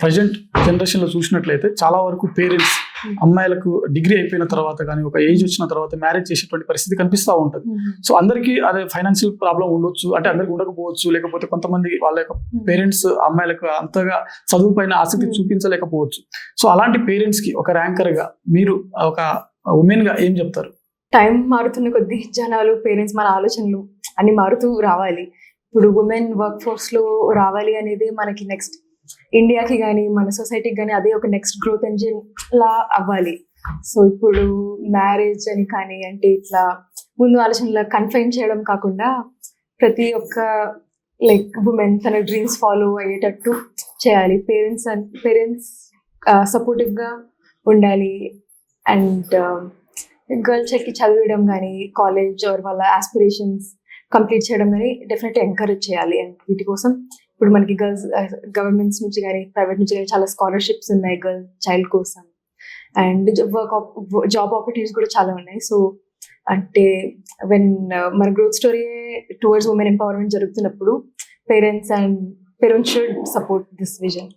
Present జనరేషన్లో చూసినట్లయితే చాలా వరకు పేరెంట్స్ అమ్మాయిలకు డిగ్రీ అయిపోయిన తర్వాత కానీ ఒక ఏజ్ వచ్చిన తర్వాత మ్యారేజ్ చేసేటువంటి పరిస్థితి కనిపిస్తూ ఉంటుంది. సో అందరికీ అదే ఫైనాన్షియల్ ప్రాబ్లం ఉండొచ్చు, అంటే అందరికి ఉండకపోవచ్చు, లేకపోతే కొంతమంది వాళ్ళ యొక్క పేరెంట్స్ అమ్మాయిలకు అంతగా చదువు పైన ఆసక్తి చూపించలేకపోవచ్చు. సో అలాంటి పేరెంట్స్ కి ఒక ర్యాంకర్ గా మీరు ఒక ఉమెన్ గా ఏం చెప్తారు? టైం మారుతున్న కొద్దీ జనాలు, పేరెంట్స్, మన ఆలోచనలు అన్ని మారుతూ రావాలి. ఇప్పుడు ఉమెన్ వర్క్ ఫోర్స్ లో రావాలి అనేది మనకి నెక్స్ట్ ఇండియాకి కానీ మన సొసైటీకి కానీ అదే ఒక నెక్స్ట్ గ్రోత్ ఎంజిన్ లా అవ్వాలి. సో ఇప్పుడు మ్యారేజ్ అని కానీ అంటే ఇట్లా ముందు ఆలోచనలో కన్ఫైన్ చేయడం కాకుండా ప్రతి ఒక్క లైక్ ఉమెన్ తన డ్రీమ్స్ ఫాలో అయ్యేటట్టు చేయాలి. పేరెంట్స్ సపోర్టివ్ గా ఉండాలి. అండ్ గర్ల్స్ కి చదివడం కానీ కాలేజ్ ఆర్ వాళ్ళ ఆస్పిరేషన్స్ కంప్లీట్ చేయడం కానీ డెఫినెట్లీ ఎంకరేజ్ చేయాలి. అండ్ వీటి కోసం ఇప్పుడు మనకి గర్ల్స్ గవర్నమెంట్స్ నుంచి కానీ ప్రైవేట్ నుంచి కానీ చాలా స్కాలర్షిప్స్ ఉన్నాయి గర్ల్ చైల్డ్ కోసం. అండ్ జాబ్ ఆపర్చునిటీస్ కూడా చాలా ఉన్నాయి. సో అంటే వెన్ మన growth story towards women empowerment జరుగుతున్నప్పుడు parents should support this vision.